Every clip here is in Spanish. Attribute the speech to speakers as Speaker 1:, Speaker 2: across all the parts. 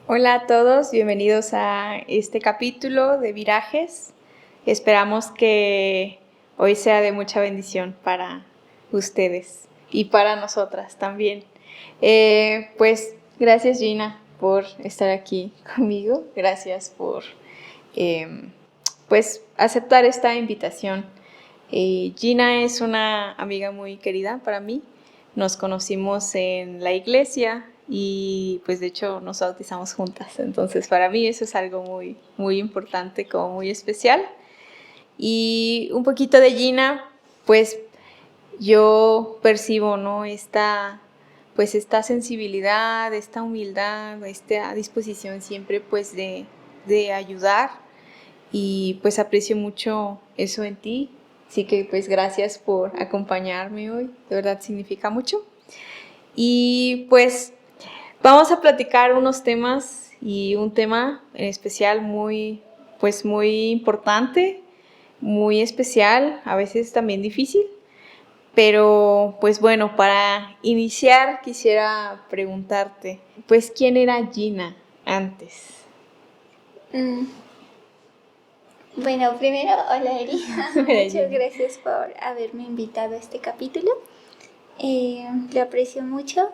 Speaker 1: Hola a todos, bienvenidos a este capítulo de Virajes. Esperamos que hoy sea de mucha bendición para ustedes y para nosotras también. Pues gracias Gina por estar aquí conmigo, gracias por pues aceptar esta invitación. Gina es una amiga muy querida para mí. Nos conocimos en la iglesia y pues de hecho nos bautizamos juntas. Entonces para mí eso es algo muy, muy importante, como muy especial. Y un poquito de Gina, pues yo percibo, ¿no? Pues esta sensibilidad, esta humildad, esta disposición siempre pues de ayudar y pues aprecio mucho eso en ti. Así que pues gracias por acompañarme hoy, de verdad significa mucho. Y pues vamos a platicar unos temas y un tema en especial pues muy importante, muy especial, a veces también difícil. Pero pues bueno, para iniciar quisiera preguntarte, pues ¿quién era Gina antes?
Speaker 2: Bueno, primero, hola Eri, muchas gracias por haberme invitado a este capítulo, lo aprecio mucho.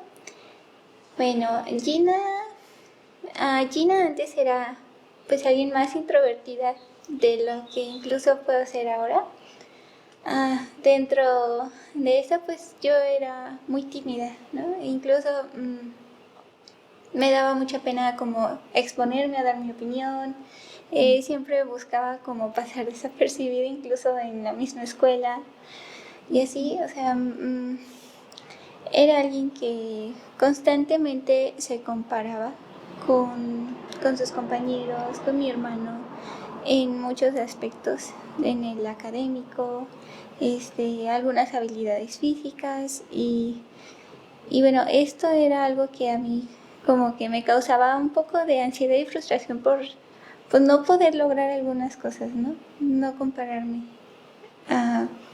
Speaker 2: Bueno, Gina antes era pues alguien más introvertida de lo que incluso puedo ser ahora. Dentro de eso pues yo era muy tímida, ¿no? E incluso me daba mucha pena como exponerme a dar mi opinión. Siempre buscaba como pasar desapercibida incluso en la misma escuela y así, o sea, era alguien que constantemente se comparaba con sus compañeros, con mi hermano, en muchos aspectos, en el académico, algunas habilidades físicas y bueno, esto era algo que a mí como que me causaba un poco de ansiedad y frustración por pues, no poder lograr algunas cosas, ¿no? No compararme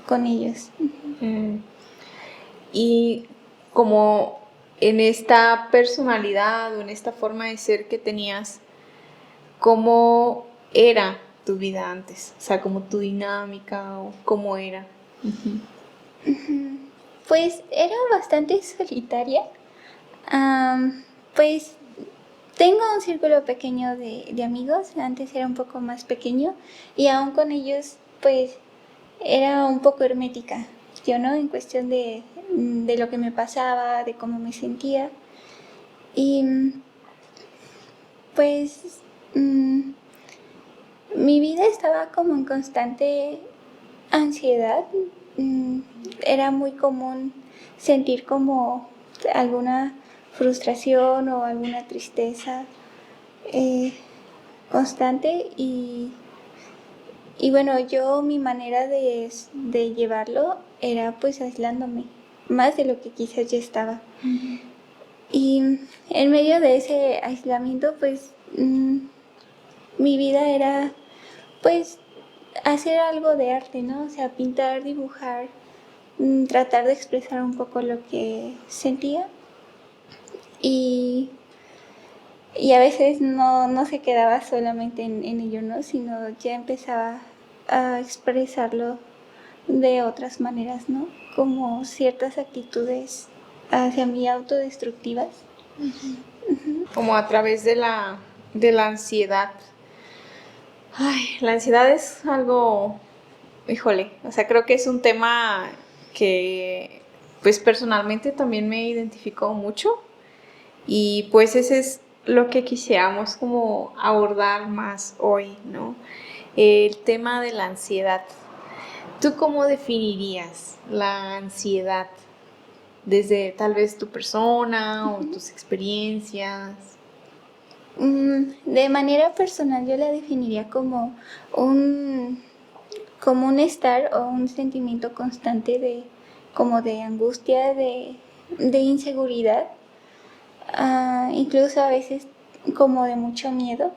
Speaker 2: con ellos.
Speaker 1: Y como en esta personalidad o en esta forma de ser que tenías, ¿cómo era tu vida antes? O sea, como tu dinámica o cómo era.
Speaker 2: Pues era bastante solitaria. Pues tengo un círculo pequeño de amigos, antes era un poco más pequeño y aún con ellos pues era un poco hermética, yo no, en cuestión de lo que me pasaba, de cómo me sentía y pues mi vida estaba como en constante ansiedad, era muy común sentir como alguna frustración o alguna tristeza constante y bueno, yo mi manera de llevarlo era pues aislándome, más de lo que quizás ya estaba. Y en medio de ese aislamiento pues mi vida era pues hacer algo de arte, ¿no? O sea, pintar, dibujar, tratar de expresar un poco lo que sentía y y a veces no se quedaba solamente en ello, ¿no? Sino ya empezaba a expresarlo de otras maneras, ¿no? Como ciertas actitudes hacia mí autodestructivas.
Speaker 1: Como a través de la ansiedad. Ay, la ansiedad es algo, híjole, o sea, creo que es un tema que pues personalmente también me identificó mucho y pues ese es lo que quisiéramos como abordar más hoy, ¿no? El tema de la ansiedad. ¿Tú cómo definirías la ansiedad desde tal vez tu persona o tus experiencias?
Speaker 2: De manera personal yo la definiría un, como un estar o un sentimiento constante como de angustia, de inseguridad, incluso a veces como de mucho miedo,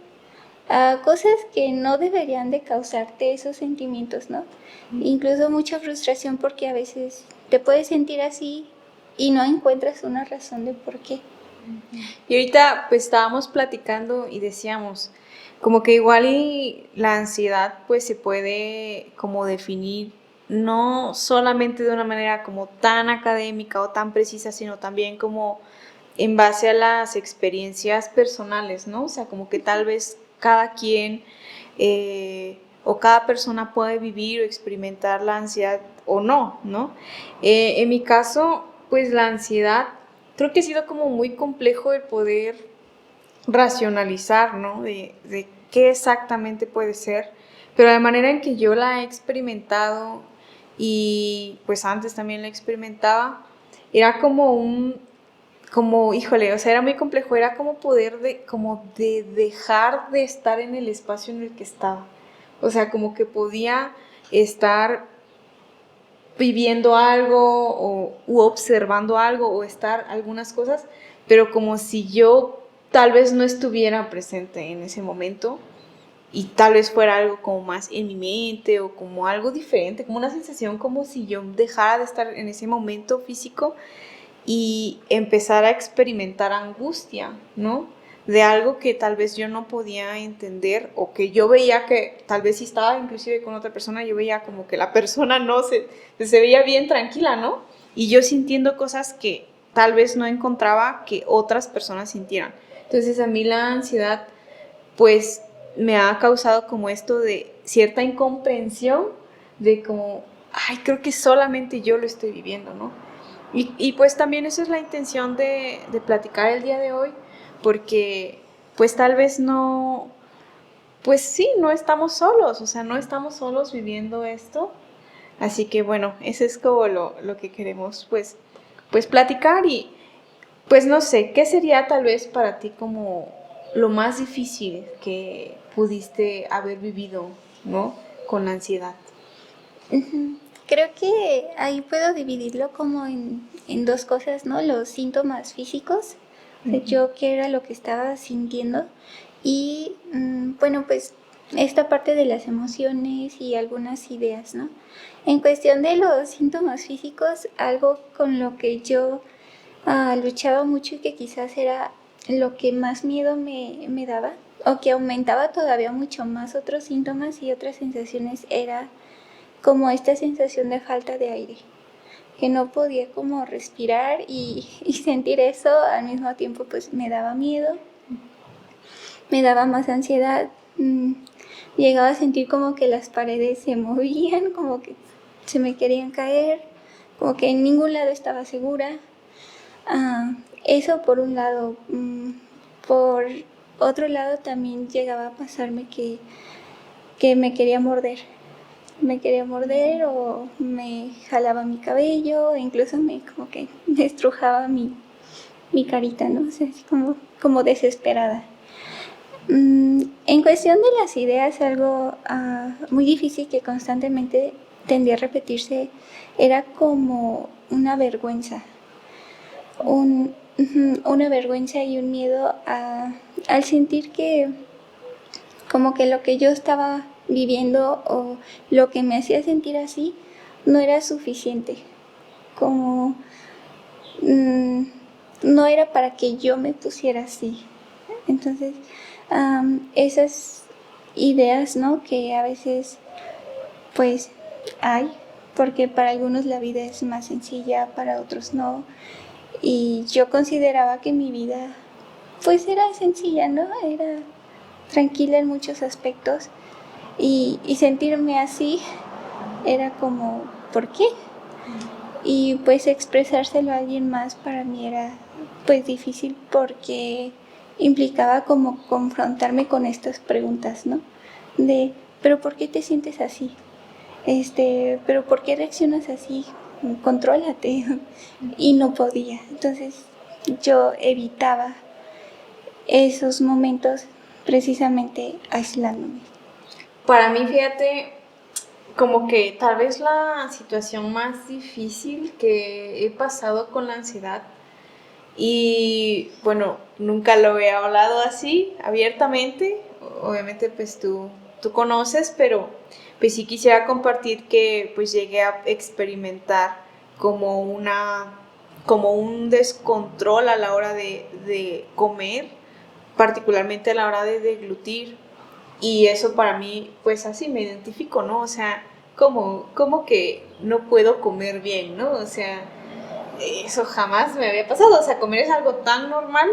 Speaker 2: a cosas que no deberían de causarte esos sentimientos, ¿no? Incluso mucha frustración porque a veces te puedes sentir así y no encuentras una razón de por qué.
Speaker 1: Y ahorita pues estábamos platicando y decíamos, como que igual y la ansiedad pues se puede como definir no solamente de una manera como tan académica o tan precisa, sino también como en base a las experiencias personales, ¿no? O sea, como que tal vez cada quien o cada persona puede vivir o experimentar la ansiedad o no, ¿no? En mi caso, pues la ansiedad creo que ha sido como muy complejo el poder racionalizar, ¿no? De qué exactamente puede ser, pero la manera en que yo la he experimentado y pues antes también la experimentaba, era como como, híjole, o sea, era muy complejo, era como poder como de dejar de estar en el espacio en el que estaba. O sea, como que podía estar viviendo algo u observando algo o estar algunas cosas, pero como si yo tal vez no estuviera presente en ese momento y tal vez fuera algo como más en mi mente o como algo diferente, como una sensación como si yo dejara de estar en ese momento físico y empezar a experimentar angustia, ¿no? De algo que tal vez yo no podía entender o que yo veía que tal vez si estaba inclusive con otra persona, yo veía como que la persona no se veía bien tranquila, ¿no? Y yo sintiendo cosas que tal vez no encontraba que otras personas sintieran. Entonces a mí la ansiedad pues me ha causado como esto de cierta incomprensión de como, ay, creo que solamente yo lo estoy viviendo, ¿no? Y pues también esa es la intención de platicar el día de hoy, porque pues tal vez no, pues sí, no estamos solos, o sea, no estamos solos viviendo esto. Así que bueno, ese es como lo que queremos pues platicar y pues no sé, ¿qué sería tal vez para ti como lo más difícil que pudiste haber vivido, ¿no? Con la ansiedad.
Speaker 2: Ujú. Creo que ahí puedo dividirlo como en dos cosas, ¿no? Los síntomas físicos, o sea, yo qué era lo que estaba sintiendo y bueno, pues esta parte de las emociones y algunas ideas, ¿no? En cuestión de los síntomas físicos, algo con lo que yo luchaba mucho y que quizás era lo que más miedo me daba o que aumentaba todavía mucho más otros síntomas y otras sensaciones era como esta sensación de falta de aire, que no podía como respirar y sentir eso al mismo tiempo pues me daba miedo, me daba más ansiedad, llegaba a sentir como que las paredes se movían, como que se me querían caer, como que en ningún lado estaba segura. Eso por un lado. Por otro lado también llegaba a pasarme que me quería morder o me jalaba mi cabello, e incluso me como que me estrujaba mi carita, ¿no? O sea, así como desesperada. En cuestión de las ideas, algo muy difícil que constantemente tendía a repetirse era como una vergüenza. Una vergüenza y un miedo al sentir que como que lo que yo estaba viviendo o lo que me hacía sentir así no era suficiente, como mm, no era para que yo me pusiera así. Entonces, esas ideas, ¿no? Que a veces pues hay, porque para algunos la vida es más sencilla, para otros no. Y yo consideraba que mi vida pues era sencilla, ¿no? Era tranquila en muchos aspectos y sentirme así era como, ¿por qué? Y pues expresárselo a alguien más para mí era pues difícil porque implicaba como confrontarme con estas preguntas, ¿no? De, ¿pero por qué te sientes así? ¿Pero por qué reaccionas así? Contrólate. Y no podía. Entonces yo evitaba esos momentos precisamente aislándome.
Speaker 1: Para mí, fíjate, como que tal vez la situación más difícil que he pasado con la ansiedad y bueno, nunca lo he hablado así abiertamente, obviamente pues tú conoces, pero pues sí quisiera compartir que pues llegué a experimentar como como un descontrol a la hora de comer, particularmente a la hora de deglutir. Y eso para mí, pues así me identifico, ¿no? O sea, como que no puedo comer bien, ¿no? O sea, eso jamás me había pasado. O sea, comer es algo tan normal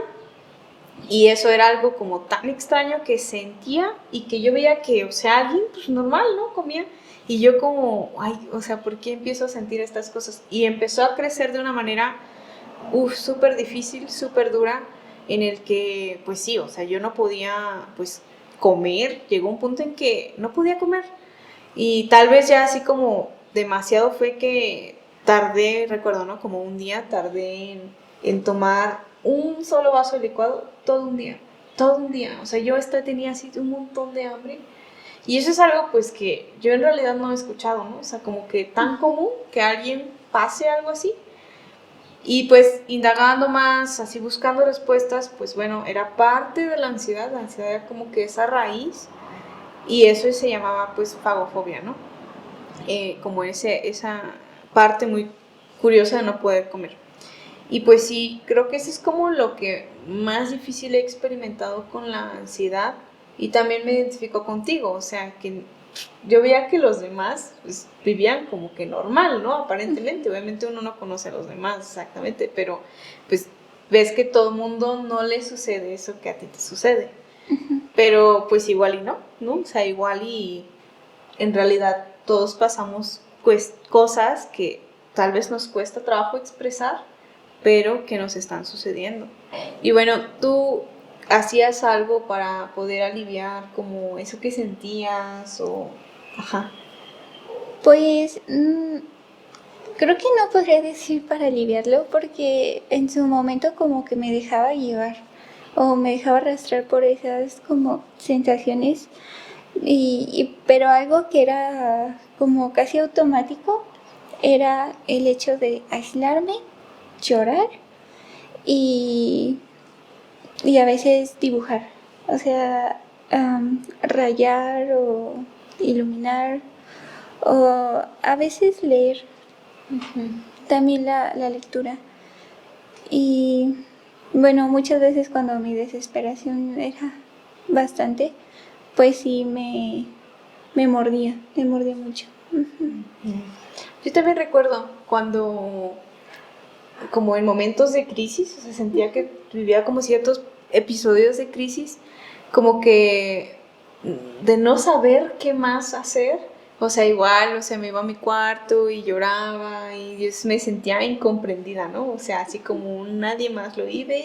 Speaker 1: y eso era algo como tan extraño que sentía y que yo veía que, o sea, alguien pues normal, ¿no? Comía. Y yo como, ay, o sea, ¿por qué empiezo a sentir estas cosas? Y empezó a crecer de una manera, súper difícil, súper dura, en el que, pues sí, o sea, yo no podía, pues, comer. Llegó un punto en que no podía comer. Y tal vez ya así como demasiado fue que tardé, recuerdo, ¿no? Como un día tardé en tomar un solo vaso de licuado todo un día. Todo un día. O sea, yo tenía así un montón de hambre. Y eso es algo pues que yo en realidad no he escuchado, ¿no? O sea, como que tan común que alguien pase algo así. Y pues indagando más, así buscando respuestas, pues bueno, era parte de la ansiedad era como que esa raíz y eso se llamaba pues fagofobia, ¿no? Como esa parte muy curiosa de no poder comer. Y pues sí, creo que eso es como lo que más difícil he experimentado con la ansiedad y también me identifico contigo, o sea, que yo veía que los demás pues, vivían como que normal, ¿no? Aparentemente, obviamente uno no conoce a los demás exactamente, pero pues ves que todo el mundo no le sucede eso que a ti te sucede. Pero pues igual y no, ¿no? O sea, igual y en realidad todos pasamos cosas que tal vez nos cuesta trabajo expresar, pero que nos están sucediendo. Y bueno, tú hacías algo para poder aliviar como eso que sentías o... Ajá.
Speaker 2: Pues creo que no podría decir para aliviarlo porque en su momento como que me dejaba llevar o me dejaba arrastrar por esas como sensaciones pero algo que era como casi automático era el hecho de aislarme, llorar y, y a veces dibujar, o sea, rayar o iluminar o a veces leer. También la lectura. Y bueno, muchas veces cuando mi desesperación era bastante, pues sí me mordía mucho.
Speaker 1: Yo también recuerdo cuando, como en momentos de crisis, o sea, sentía que vivía como ciertos episodios de crisis, como que de no saber qué más hacer, o sea, igual, o sea, me iba a mi cuarto y lloraba y yo me sentía incomprendida, ¿no? O sea, así como nadie más lo vive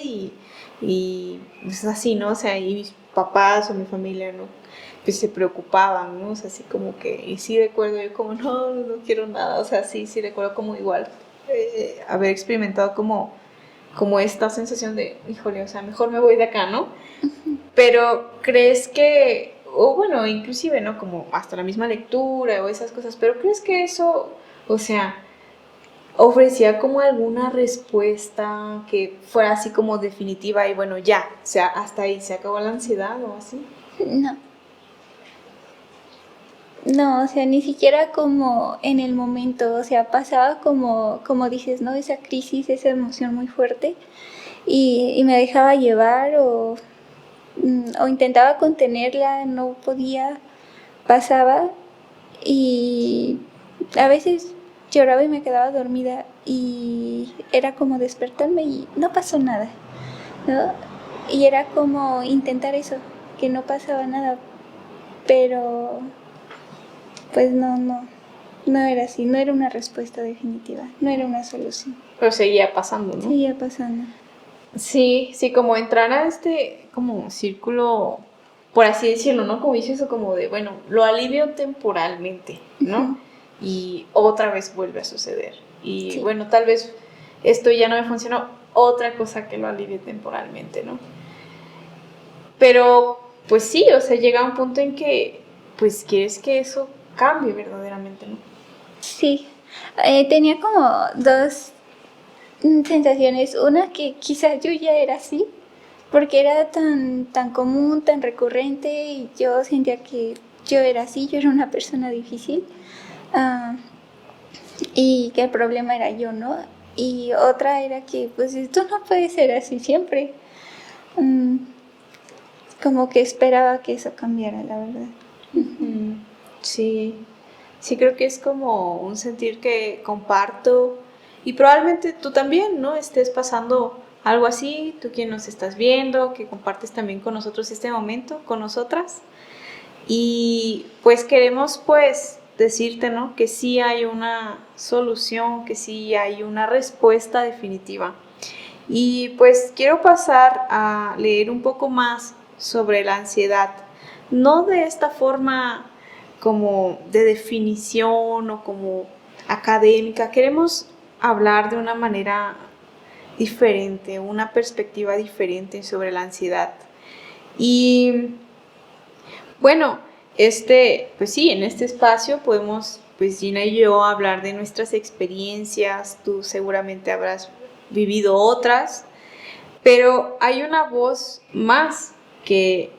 Speaker 1: y es así, ¿no? O sea, y mis papás o mi familia, ¿no? Pues se preocupaban, ¿no? O sea, así como que, y sí recuerdo yo como, no quiero nada, o sea, sí recuerdo como igual haber experimentado como esta sensación de, híjole, o sea, mejor me voy de acá, ¿no? Pero crees que, o bueno, inclusive, ¿no? Como hasta la misma lectura o esas cosas, pero crees que eso, o sea, ofrecía como alguna respuesta que fuera así como definitiva y bueno, ya, o sea, hasta ahí se acabó la ansiedad o así.
Speaker 2: No, no, o sea, ni siquiera como en el momento, o sea, pasaba como dices, ¿no? Esa crisis, esa emoción muy fuerte y me dejaba llevar o intentaba contenerla, no podía, pasaba y a veces lloraba y me quedaba dormida y era como despertarme y no pasó nada, ¿no? Y era como intentar eso, que no pasaba nada, pero pues no era así, no era una respuesta definitiva, no era una solución.
Speaker 1: Pero seguía pasando, ¿no?
Speaker 2: Seguía pasando.
Speaker 1: Sí, como entrar a este como círculo, por así decirlo, ¿no? Como dices eso, como de, bueno, lo alivio temporalmente, ¿no? Y otra vez vuelve a suceder. Y
Speaker 2: Sí.
Speaker 1: bueno, tal vez esto ya no me funcionó, otra cosa que lo alivie temporalmente, ¿no? Pero, pues sí, o sea, llega un punto en que, pues quieres que eso cambie verdaderamente, ¿no?
Speaker 2: Sí, tenía como dos sensaciones. Una que quizás yo ya era así, porque era tan común, tan recurrente y yo sentía que yo era así, yo era una persona difícil y que el problema era yo, ¿no? Y otra era que pues esto no puede ser así siempre. Mm, Como que esperaba que eso cambiara, la verdad.
Speaker 1: Sí, sí creo que es como un sentir que comparto y probablemente tú también, ¿no? Estés pasando algo así, tú quien nos estás viendo, que compartes también con nosotros este momento, con nosotras. Y pues queremos pues decirte, ¿no? Que sí hay una solución, que sí hay una respuesta definitiva. Y pues quiero pasar a leer un poco más sobre la ansiedad, no de esta forma como de definición o como académica, queremos hablar de una manera diferente, una perspectiva diferente sobre la ansiedad. Y bueno, pues sí, en este espacio podemos, pues Gina y yo, hablar de nuestras experiencias, tú seguramente habrás vivido otras, pero hay una voz más que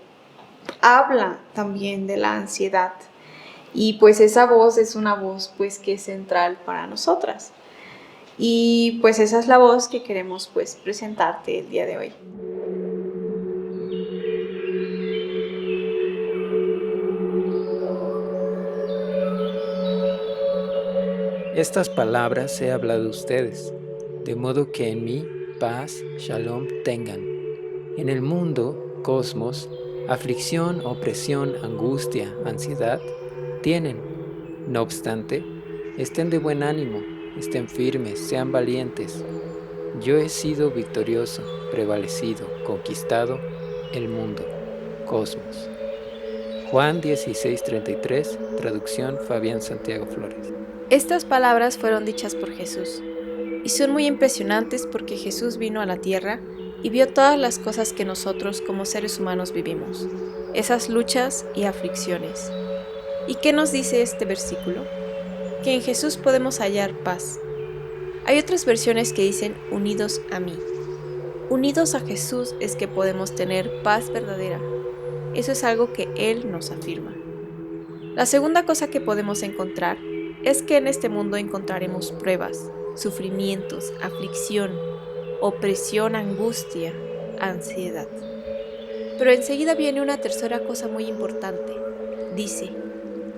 Speaker 1: habla también de la ansiedad y pues esa voz es una voz pues que es central para nosotras. Y pues esa es la voz que queremos pues presentarte el día de hoy.
Speaker 3: Estas palabras he hablado a ustedes, de modo que en mí paz, shalom tengan. En el mundo, cosmos, aflicción, opresión, angustia, ansiedad, tienen. No obstante, estén de buen ánimo, estén firmes, sean valientes. Yo he sido victorioso, prevalecido, conquistado el mundo, cosmos. Juan 16:33, traducción Fabián Santiago Flores.
Speaker 4: Estas palabras fueron dichas por Jesús, y son muy impresionantes porque Jesús vino a la tierra y vio todas las cosas que nosotros como seres humanos vivimos, esas luchas y aflicciones. ¿Y qué nos dice este versículo? Que en Jesús podemos hallar paz. Hay otras versiones que dicen unidos a mí. Unidos a Jesús es que podemos tener paz verdadera. Eso es algo que Él nos afirma. La segunda cosa que podemos encontrar es que en este mundo encontraremos pruebas, sufrimientos, aflicción, opresión, angustia, ansiedad. Pero enseguida viene una tercera cosa muy importante. Dice,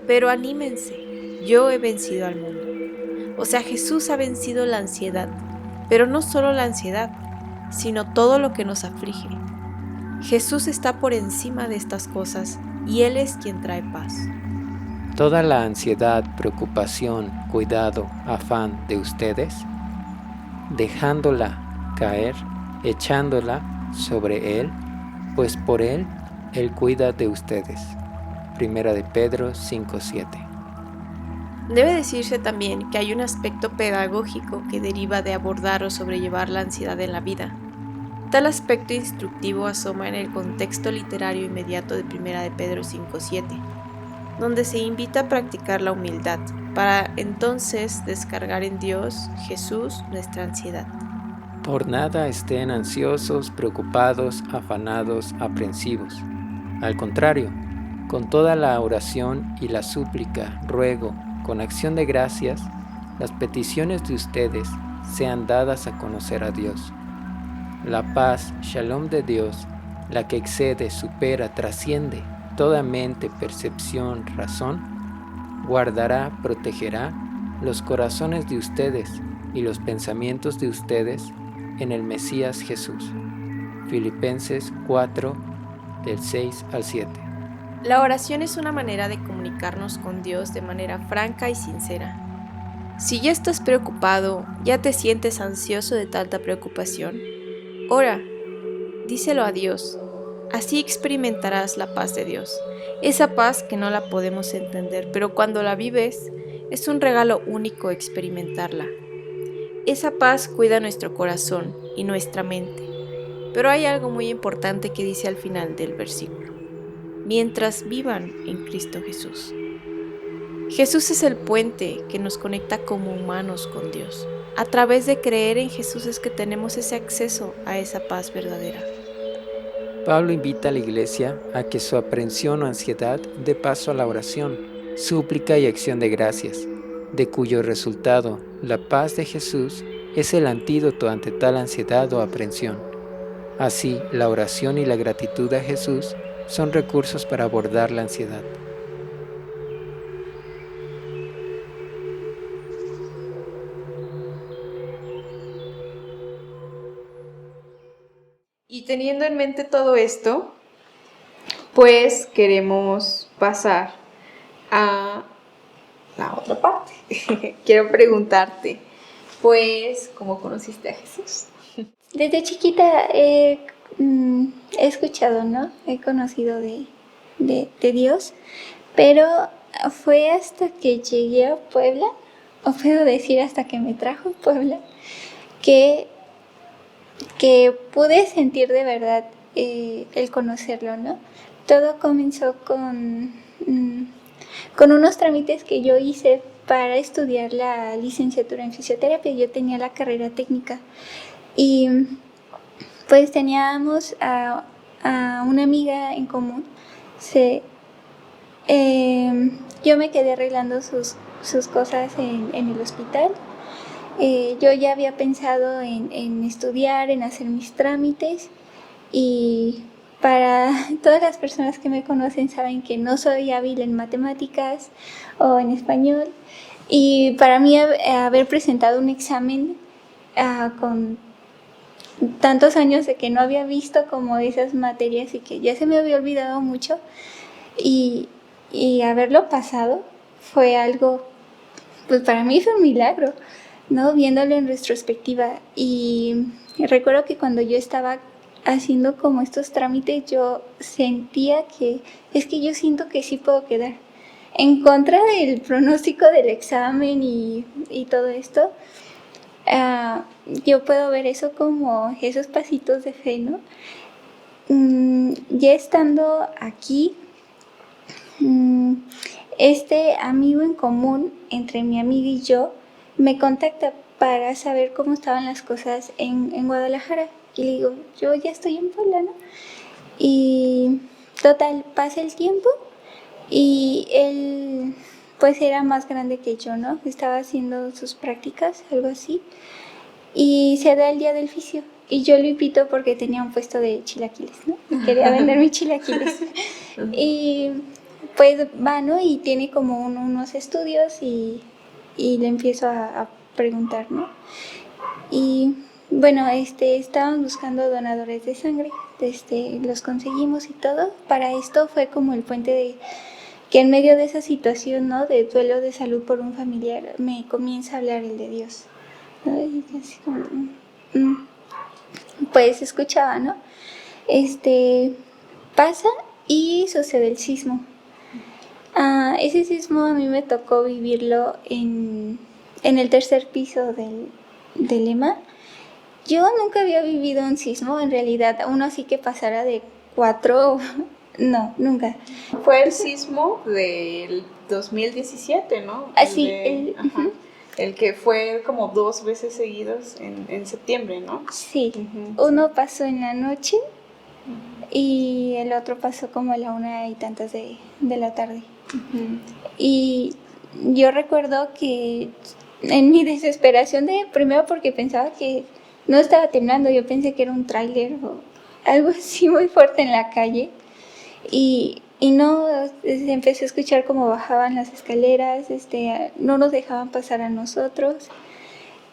Speaker 4: pero anímense, yo he vencido al mundo. O sea, Jesús ha vencido la ansiedad, pero no solo la ansiedad, sino todo lo que nos aflige. Jesús está por encima de estas cosas y Él es quien trae paz.
Speaker 3: Toda la ansiedad, preocupación, cuidado, afán de ustedes, dejándola caer, echándola sobre Él, pues por Él cuida de ustedes. Primera de Pedro 5:7.
Speaker 4: Debe decirse también que hay un aspecto pedagógico que deriva de abordar o sobrellevar la ansiedad en la vida. Tal aspecto instructivo asoma en el contexto literario inmediato de Primera de Pedro 5:7, donde se invita a practicar la humildad, para entonces descargar en Dios, Jesús, nuestra ansiedad.
Speaker 3: Por nada estén ansiosos, preocupados, afanados, aprensivos. Al contrario, con toda la oración y la súplica, ruego, con acción de gracias, las peticiones de ustedes sean dadas a conocer a Dios. La paz, shalom de Dios, la que excede, supera, trasciende toda mente, percepción, razón, guardará, protegerá los corazones de ustedes y los pensamientos de ustedes en el Mesías Jesús. Filipenses 4, del 6 al 7.
Speaker 4: La oración es una manera de comunicarnos con Dios de manera franca y sincera. Si ya estás preocupado, ya te sientes ansioso de tanta preocupación, ora, díselo a Dios. Así experimentarás la paz de Dios, esa paz que no la podemos entender, pero cuando la vives, es un regalo único experimentarla. Esa paz cuida nuestro corazón y nuestra mente, pero hay algo muy importante que dice al final del versículo: mientras vivan en Cristo Jesús. Jesús es el puente que nos conecta como humanos con Dios. A través de creer en Jesús es que tenemos ese acceso a esa paz verdadera.
Speaker 3: Pablo invita a la iglesia a que su aprensión o ansiedad dé paso a la oración, súplica y acción de gracias, de cuyo resultado la paz de Jesús es el antídoto ante tal ansiedad o aprensión. Así, la oración y la gratitud a Jesús son recursos para abordar la ansiedad.
Speaker 1: Y teniendo en mente todo esto, pues queremos pasar a la otra parte. Quiero preguntarte, pues, ¿cómo conociste a Jesús?
Speaker 2: Desde chiquita he escuchado, ¿no? He conocido de Dios, pero fue hasta que llegué a Puebla, o puedo decir hasta que me trajo a Puebla, que pude sentir de verdad el conocerlo, ¿no? Todo comenzó con unos trámites que yo hice para estudiar la licenciatura en fisioterapia. Yo tenía la carrera técnica y pues teníamos a una amiga en común. Yo me quedé arreglando sus cosas en el hospital. Yo ya había pensado en estudiar, en hacer mis trámites, y para todas las personas que me conocen saben que no soy hábil en matemáticas o en español, y para mí haber presentado un examen con tantos años de que no había visto como esas materias y que ya se me había olvidado mucho, y haberlo pasado fue algo, pues para mí fue un milagro, ¿no? Viéndolo en retrospectiva. Y recuerdo que cuando yo estaba haciendo como estos trámites, yo sentía que es que yo siento que sí puedo quedar. En contra del pronóstico del examen y todo esto, yo puedo ver eso como esos pasitos de fe, ¿no? Ya estando aquí, este amigo en común entre mi amiga y yo me contacta para saber cómo estaban las cosas en Guadalajara. Y le digo, yo ya estoy en Puebla, ¿no? Y total, pasa el tiempo y él pues era más grande que yo, ¿no? Estaba haciendo sus prácticas, algo así. Y se da el día del fisio. Y yo lo invito porque tenía un puesto de chilaquiles, ¿no? Quería vender mis chilaquiles. Y pues va, ¿no? Y tiene como unos estudios y le empiezo a preguntar, ¿no? Y bueno, estaban buscando donadores de sangre, los conseguimos y todo. Para esto fue como el puente de que en medio de esa situación, ¿no? De duelo de salud por un familiar, me comienza a hablar el de Dios, ¿no? Y así como, pues escuchaba, ¿no? Pasa y sucede el sismo. Ese sismo a mí me tocó vivirlo en el tercer piso del EMA. Yo nunca había vivido un sismo, en realidad, uno así que pasara de 4, no, nunca.
Speaker 1: Fue el sismo del 2017, ¿no?
Speaker 2: Así,
Speaker 1: el que fue como 2 veces seguidos en septiembre, ¿no?
Speaker 2: Sí, uno pasó en la noche y el otro pasó como a la 1:00 de la tarde. Y yo recuerdo que en mi desesperación, primero porque pensaba que no estaba temblando, yo pensé que era un tráiler o algo así muy fuerte en la calle, y no, empecé a escuchar cómo bajaban las escaleras, no nos dejaban pasar a nosotros.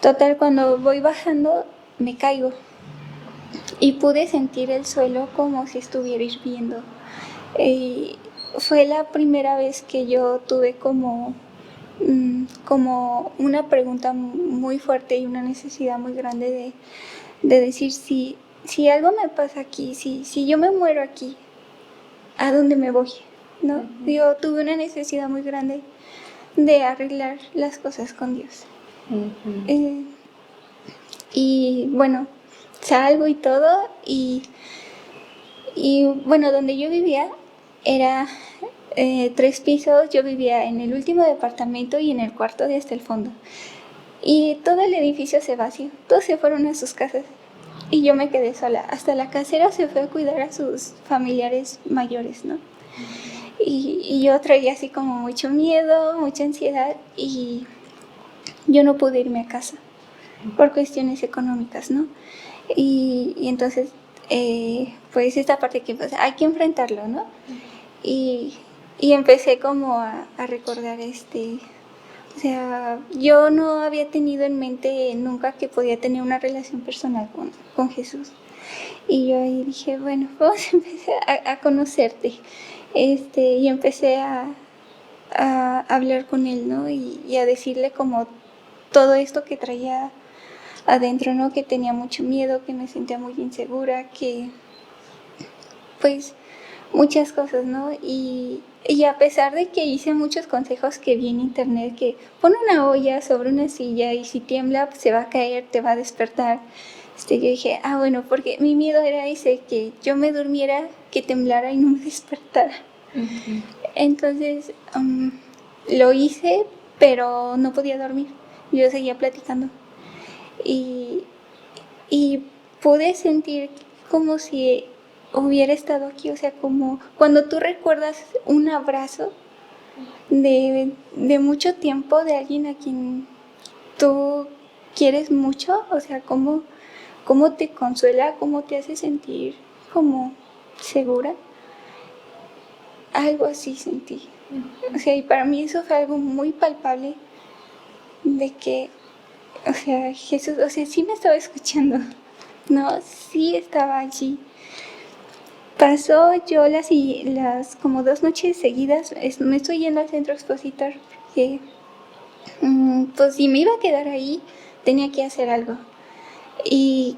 Speaker 2: Total, cuando voy bajando me caigo y pude sentir el suelo como si estuviera hirviendo. Fue la primera vez que yo tuve como una pregunta muy fuerte y una necesidad muy grande de decir, si algo me pasa aquí, si yo me muero aquí, ¿a dónde me voy? ¿No? Yo tuve una necesidad muy grande de arreglar las cosas con Dios. Y bueno, salgo y todo, y bueno, donde yo vivía era 3 pisos. Yo vivía en el último departamento y en el cuarto de hasta el fondo, y todo el edificio se vació, todos se fueron a sus casas y yo me quedé sola. Hasta la casera se fue a cuidar a sus familiares mayores, ¿no? Y yo traía así como mucho miedo, mucha ansiedad, y yo no pude irme a casa. por cuestiones económicas, ¿no? Y entonces, pues esta parte que pues, hay que enfrentarlo, ¿no? Y empecé como a recordar o sea, yo no había tenido en mente nunca que podía tener una relación personal con Jesús. Y yo ahí dije, bueno, vamos a empezar a conocerte. Y empecé a hablar con él, ¿no? Y a decirle como todo esto que traía adentro, ¿no? Que tenía mucho miedo, que me sentía muy insegura, que pues muchas cosas, ¿no? Y a pesar de que hice muchos consejos que vi en internet, que pon una olla sobre una silla y si tiembla pues, se va a caer, te va a despertar. Yo dije, bueno, porque mi miedo era ese, que yo me durmiera, que temblara y no me despertara. Uh-huh. Entonces lo hice, pero no podía dormir. Yo seguía platicando. Y pude sentir como si hubiera estado aquí, o sea, como cuando tú recuerdas un abrazo de mucho tiempo de alguien a quien tú quieres mucho, o sea, cómo te consuela, cómo te hace sentir como segura. Algo así sentí. O sea, y para mí eso fue algo muy palpable de que, o sea, Jesús, o sea, sí me estaba escuchando, ¿no? Sí estaba allí. Pasó yo las como 2 noches seguidas, me estoy yendo al centro expositor porque pues si me iba a quedar ahí tenía que hacer algo y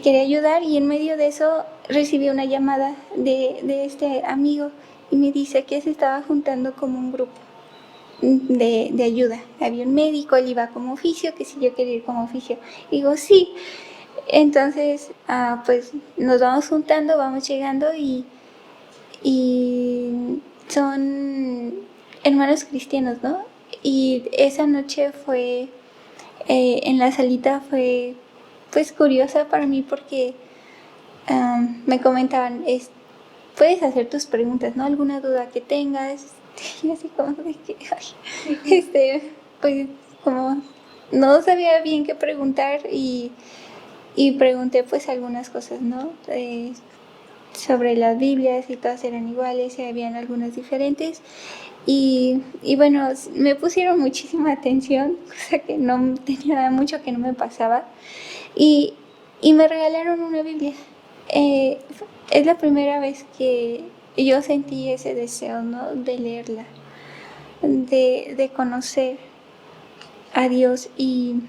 Speaker 2: quería ayudar, y en medio de eso recibí una llamada de este amigo y me dice que se estaba juntando como un grupo de ayuda. Había un médico, él iba como oficio, que si yo quería ir como oficio. Y digo, sí. Entonces, pues nos vamos juntando, vamos llegando y son hermanos cristianos, ¿no? Y esa noche fue, en la salita fue pues curiosa para mí porque me comentaban, puedes hacer tus preguntas, ¿no? Alguna duda que tengas. Y así como de que, pues como no sabía bien qué preguntar y pregunté pues algunas cosas, ¿no? Sobre las Biblias, y todas eran iguales y habían algunas diferentes. Y bueno, me pusieron muchísima atención, cosa que no tenía mucho que no me pasaba. Y me regalaron una Biblia. Es la primera vez que yo sentí ese deseo, ¿no? De leerla, de conocer a Dios y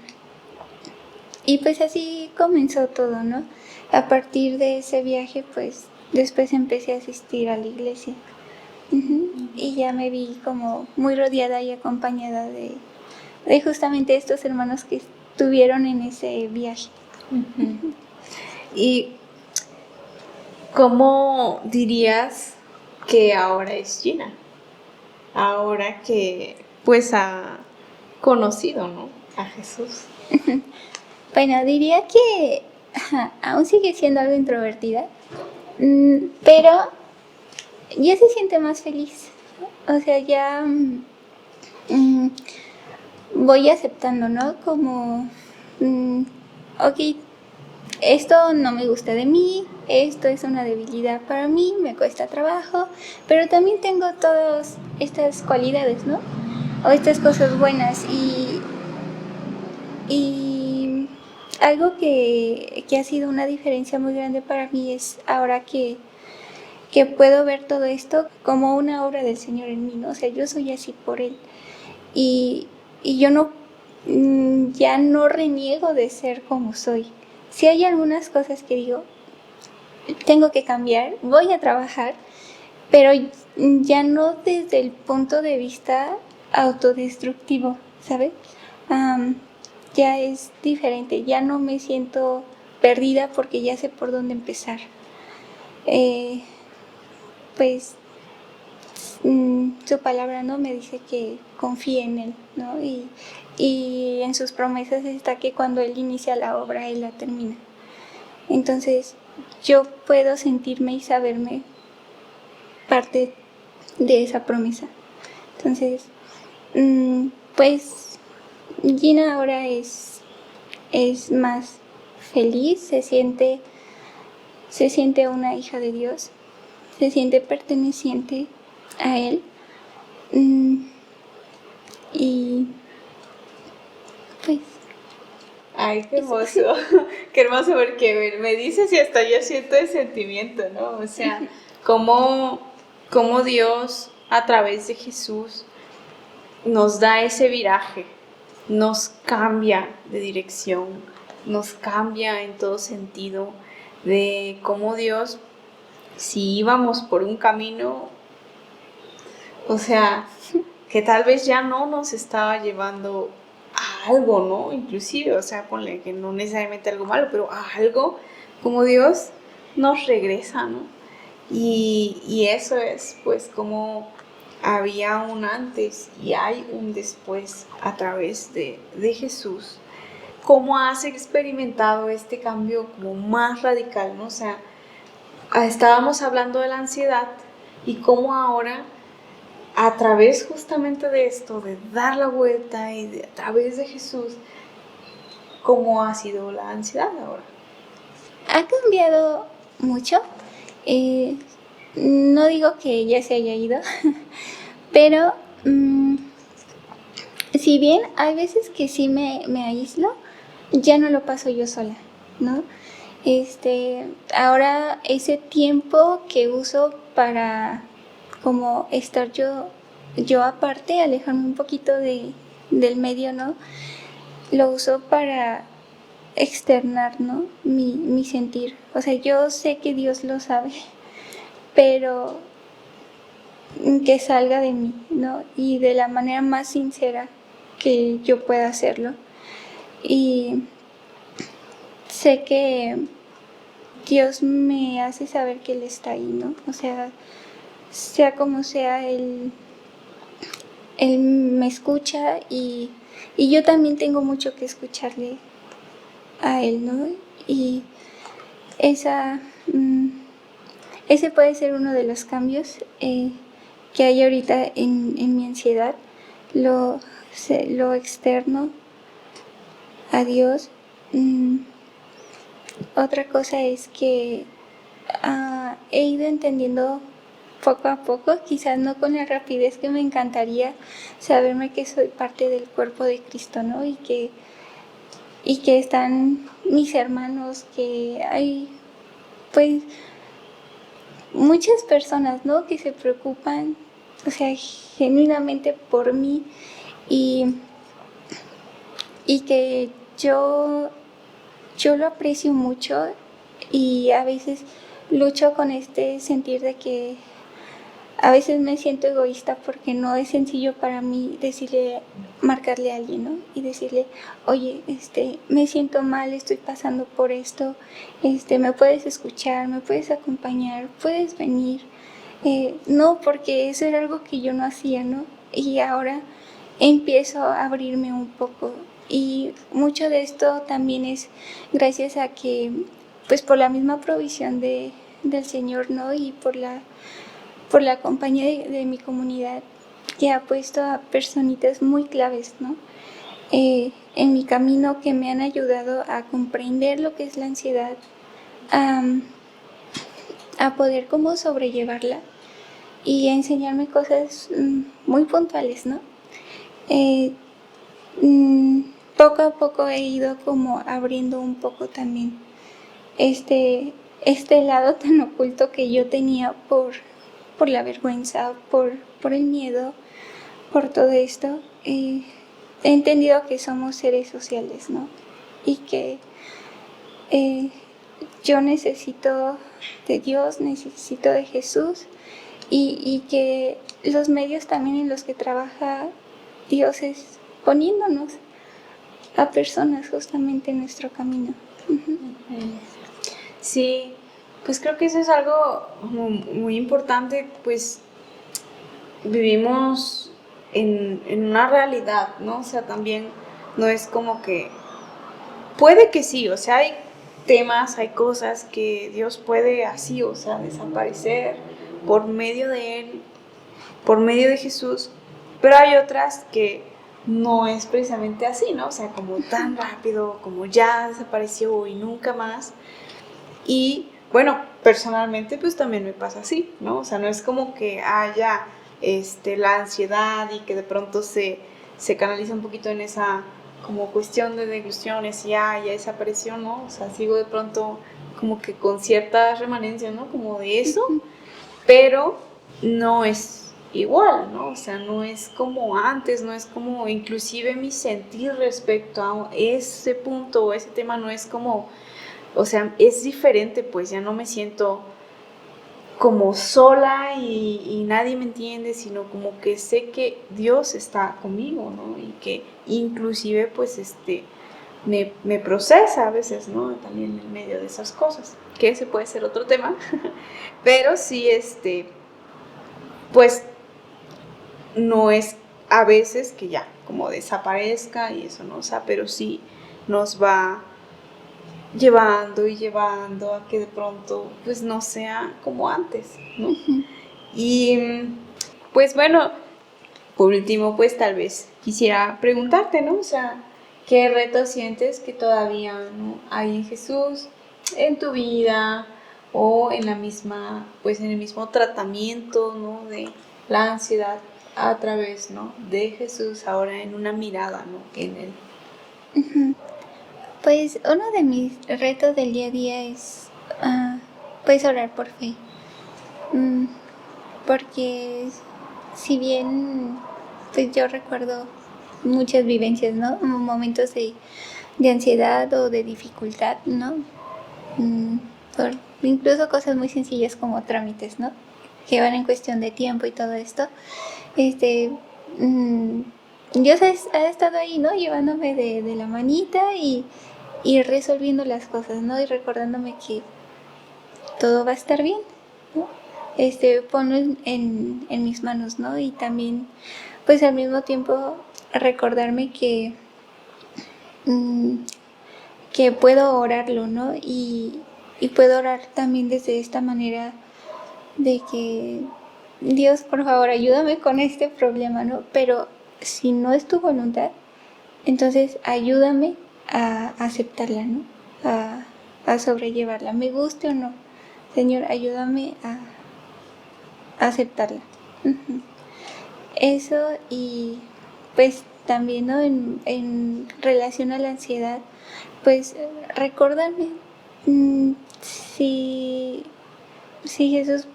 Speaker 2: pues así comenzó todo, ¿no? A partir de ese viaje, pues después empecé a asistir a la iglesia. Y ya me vi como muy rodeada y acompañada de justamente estos hermanos que estuvieron en ese viaje.
Speaker 1: ¿Y cómo dirías que ahora es Gina? Ahora que pues ha conocido, ¿no?, a Jesús.
Speaker 2: Bueno, diría que aún sigue siendo algo introvertida, pero ya se siente más feliz. O sea, ya voy aceptando, ¿no? Como, ok, esto no me gusta de mí, esto es una debilidad para mí, me cuesta trabajo, pero también tengo todas estas cualidades, ¿no? O estas cosas buenas y algo que ha sido una diferencia muy grande para mí es ahora que puedo ver todo esto como una obra del Señor en mí, ¿no? O sea, yo soy así por Él. Y yo no, ya no reniego de ser como soy. Si hay algunas cosas que digo, tengo que cambiar, voy a trabajar, pero ya no desde el punto de vista autodestructivo, ¿sabes? Ya es diferente, ya no me siento perdida porque ya sé por dónde empezar. Pues su palabra, ¿no?, me dice que confíe en Él, ¿no? Y en sus promesas está que cuando Él inicia la obra, Él la termina. Entonces yo puedo sentirme y saberme parte de esa promesa. Entonces, pues Gina ahora es es más feliz, se siente una hija de Dios, se siente perteneciente a Él. Y pues...
Speaker 1: Ay, qué hermoso, qué hermoso porque me dices y hasta yo siento el sentimiento, ¿no? O sea, cómo Dios a través de Jesús nos da ese viraje, nos cambia de dirección, nos cambia en todo sentido, de cómo Dios, si íbamos por un camino, o sea, que tal vez ya no nos estaba llevando a algo, ¿no? Inclusive, o sea, ponle que no necesariamente algo malo, pero a algo, como Dios nos regresa, ¿no? Y eso es, pues, como había un antes y hay un después a través de Jesús. ¿Cómo has experimentado este cambio como más radical, ¿no? O sea, estábamos hablando de la ansiedad y cómo ahora, a través justamente de esto, de dar la vuelta y a través de Jesús, ¿cómo ha sido la ansiedad ahora?
Speaker 2: Ha cambiado mucho. No digo que ella se haya ido, pero si bien hay veces que sí me aíslo, ya no lo paso yo sola, ¿no? Ahora ese tiempo que uso para como estar yo aparte, alejarme un poquito del medio, ¿no? Lo uso para externar, ¿no? Mi sentir. O sea, yo sé que Dios lo sabe, pero que salga de mí, ¿no? Y de la manera más sincera que yo pueda hacerlo. Y sé que Dios me hace saber que Él está ahí, ¿no? O sea como sea, Él me escucha y yo también tengo mucho que escucharle a Él, ¿no? Y ese puede ser uno de los cambios que hay ahorita en mi ansiedad, lo externo a Dios. Otra cosa es que he ido entendiendo poco a poco, quizás no con la rapidez que me encantaría, saberme que soy parte del cuerpo de Cristo, ¿no? Y que están mis hermanos, que hay pues muchas personas, ¿no? Que se preocupan, o sea, genuinamente por mí y que yo lo aprecio mucho y a veces lucho con este sentir de que a veces me siento egoísta porque no es sencillo para mí marcarle a alguien, ¿no? Y decirle, oye, me siento mal, estoy pasando por esto, me puedes escuchar, me puedes acompañar, puedes venir. No, porque eso era algo que yo no hacía, ¿no? Y ahora empiezo a abrirme un poco. Y mucho de esto también es gracias a que, pues por la misma provisión del Señor, ¿no? Y por la compañía de mi comunidad, que ha puesto a personitas muy claves, ¿no? En mi camino, que me han ayudado a comprender lo que es la ansiedad, a poder como sobrellevarla y a enseñarme cosas muy puntuales, ¿no? Poco a poco he ido como abriendo un poco también este lado tan oculto que yo tenía por la vergüenza, por el miedo, por todo esto. He entendido que somos seres sociales, ¿no? Y que yo necesito de Dios, necesito de Jesús y que los medios también en los que trabaja Dios es poniéndonos a personas justamente en nuestro camino.
Speaker 1: Sí, pues creo que eso es algo muy importante, pues vivimos en una realidad, ¿no? O sea, también no es como que, puede que sí, o sea, hay temas, hay cosas que Dios puede así, o sea, desaparecer por medio de Él, por medio de Jesús, pero hay otras que no es precisamente así, ¿no? O sea, como tan rápido, como ya desapareció y nunca más. Y bueno, personalmente pues también me pasa así, ¿no? O sea, no es como que haya la ansiedad y que de pronto se canaliza un poquito en esa como cuestión de degluciones y ya desapareció, ¿no? O sea, sigo de pronto como que con ciertas remanencias, ¿no? Como de eso, pero no es igual, ¿no? O sea, no es como antes, no es como inclusive mi sentir respecto a ese punto o ese tema no es como, o sea, es diferente, pues ya no me siento como sola y nadie me entiende, sino como que sé que Dios está conmigo, ¿no? Y que inclusive pues me procesa a veces, ¿no? También en medio de esas cosas, que ese puede ser otro tema, pero sí, pues no es a veces que ya como desaparezca y eso, ¿no? O sea, pero sí nos va llevando y llevando a que de pronto pues no sea como antes, ¿no? Y pues bueno, por último pues tal vez quisiera preguntarte, ¿no? O sea, ¿qué retos sientes que todavía no hay en Jesús, en tu vida o en la misma, pues en el mismo tratamiento, ¿no? De la ansiedad a través, ¿no? De Jesús ahora en una mirada, ¿no? En él.
Speaker 2: Pues uno de mis retos del día a día es pues orar por fe. Porque si bien pues yo recuerdo muchas vivencias, ¿no? Momentos de ansiedad o de dificultad, ¿no? Por incluso cosas muy sencillas como trámites, ¿no? Que van en cuestión de tiempo y todo esto. Dios ha estado ahí, ¿no? Llevándome de la manita y resolviendo las cosas, ¿no? Y recordándome que todo va a estar bien, ¿no? Ponlo en mis manos, ¿no? Y también, pues al mismo tiempo, recordarme que puedo orarlo, ¿no? Y puedo orar también desde esta manera de que, Dios, por favor, ayúdame con este problema, ¿no? Pero si no es tu voluntad, entonces ayúdame a aceptarla, ¿no? A sobrellevarla, me guste o no. Señor, ayúdame a aceptarla. Eso, y pues también, ¿no? En relación a la ansiedad, pues recordarme si Jesús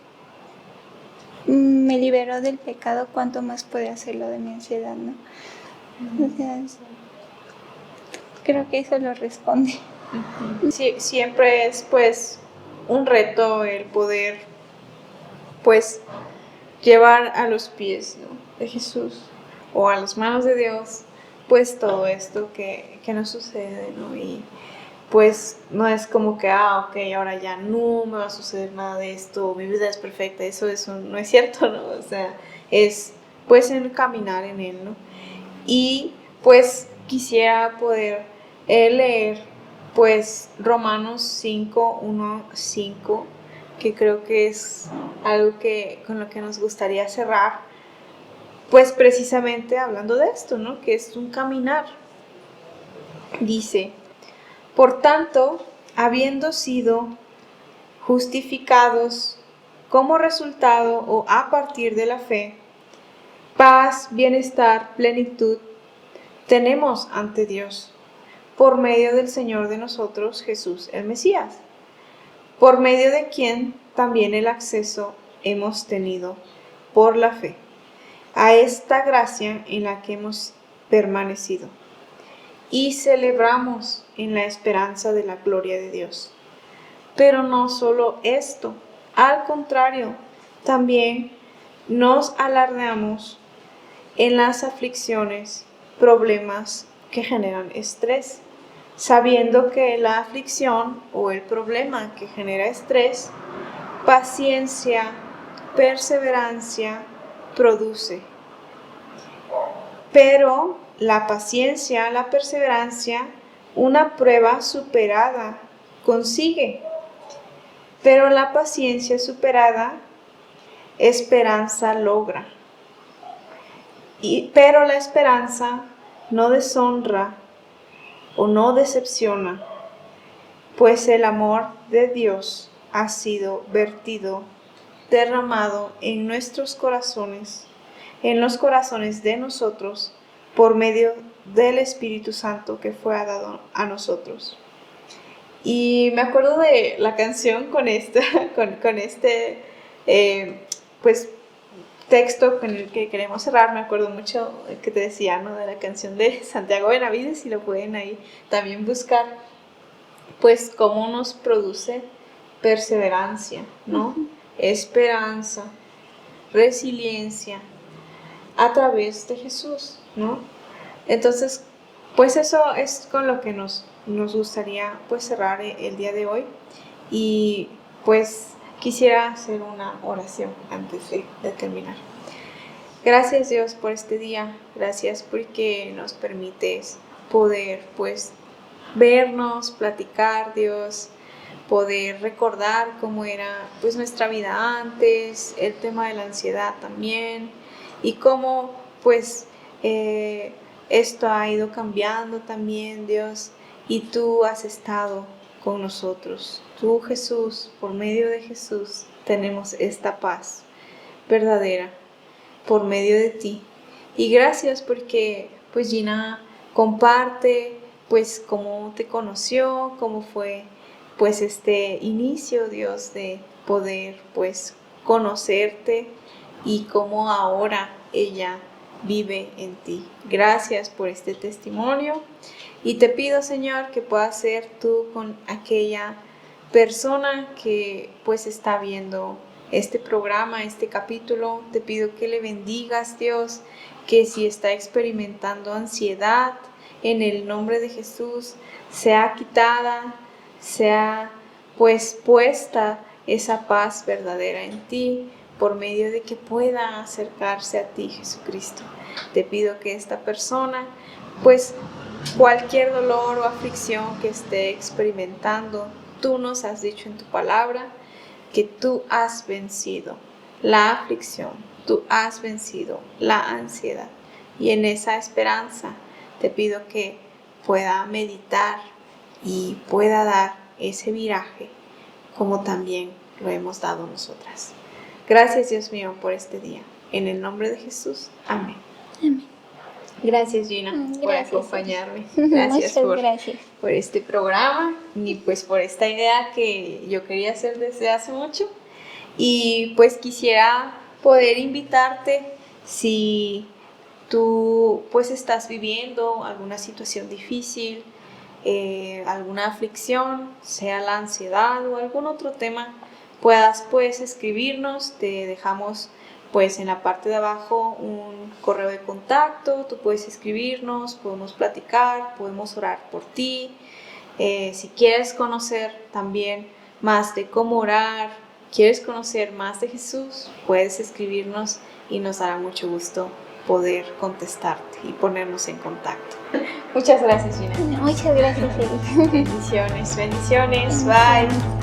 Speaker 2: me liberó del pecado, ¿cuánto más puede hacerlo de mi ansiedad, no? O sea, creo que eso lo responde.
Speaker 1: Sí, siempre es pues un reto el poder pues llevar a los pies, ¿no? De Jesús o a las manos de Dios pues todo esto que nos sucede, ¿no? Y pues no es como que, ok, ahora ya no me va a suceder nada de esto, mi vida es perfecta, eso no es cierto, ¿no? O sea, es pues el caminar en él, ¿no? Y pues quisiera poder leer pues Romanos 5, 1, 5, que creo que es algo con lo que nos gustaría cerrar, pues precisamente hablando de esto, ¿no? Que es un caminar. Dice: por tanto, habiendo sido justificados como resultado o a partir de la fe, paz, bienestar, plenitud tenemos ante Dios por medio del Señor de nosotros, Jesús el Mesías, por medio de quien también el acceso hemos tenido por la fe a esta gracia en la que hemos permanecido y celebramos en la esperanza de la gloria de Dios. Pero no solo esto, al contrario, también nos alardeamos en las aflicciones, problemas que generan estrés, sabiendo que la aflicción o el problema que genera estrés, paciencia, perseverancia, produce. Pero la paciencia, la perseverancia, una prueba superada consigue. Pero la paciencia superada, esperanza logra. Pero la esperanza no deshonra o no decepciona, pues el amor de Dios ha sido vertido, derramado en nuestros corazones, en los corazones de nosotros, por medio del Espíritu Santo que fue dado a nosotros. Y me acuerdo de la canción con este pues, texto con el que queremos cerrar. Me acuerdo mucho que te decía, ¿no? De la canción de Santiago Benavides, si lo pueden ahí también buscar, pues cómo nos produce perseverancia, ¿no? Esperanza, resiliencia a través de Jesús, ¿no? Entonces, pues eso es con lo que nos gustaría pues cerrar el día de hoy. Y pues quisiera hacer una oración antes de terminar. Gracias, Dios, por este día. Gracias porque nos permites poder pues vernos, platicar, Dios, poder recordar cómo era pues nuestra vida antes, el tema de la ansiedad también, y cómo pues esto ha ido cambiando también, Dios, y tú has estado con nosotros. Tú, Jesús, por medio de Jesús tenemos esta paz verdadera por medio de ti. Y gracias porque pues Gina comparte pues cómo te conoció, cómo fue pues este inicio, Dios, de poder pues conocerte y cómo ahora ella vive en ti. Gracias por este testimonio y te pido, Señor, que puedas ser tú con aquella persona que pues está viendo este programa, este capítulo. Te pido que le bendigas, Dios, que si está experimentando ansiedad, en el nombre de Jesús, sea quitada, sea pues puesta esa paz verdadera en ti, por medio de que pueda acercarse a ti, Jesucristo. Te pido que esta persona, pues cualquier dolor o aflicción que esté experimentando, tú nos has dicho en tu palabra que tú has vencido la aflicción, tú has vencido la ansiedad. Y en esa esperanza te pido que pueda meditar y pueda dar ese viraje como también lo hemos dado nosotras. Gracias, Dios mío, por este día. En el nombre de Jesús. Amén.
Speaker 2: Amén.
Speaker 1: Gracias, Gina, por acompañarme. Gracias por este programa y pues por esta idea que yo quería hacer desde hace mucho. Y pues quisiera poder invitarte, si tú pues estás viviendo alguna situación difícil, alguna aflicción, sea la ansiedad o algún otro tema, puedas pues escribirnos. Te dejamos pues en la parte de abajo un correo de contacto. Tú puedes escribirnos, podemos platicar, podemos orar por ti. Si quieres conocer también más de cómo orar, quieres conocer más de Jesús, puedes escribirnos y nos dará mucho gusto poder contestarte y ponernos en contacto. Muchas gracias, Gina.
Speaker 2: Muchas gracias, Eli.
Speaker 1: Bendiciones, bendiciones. Bye.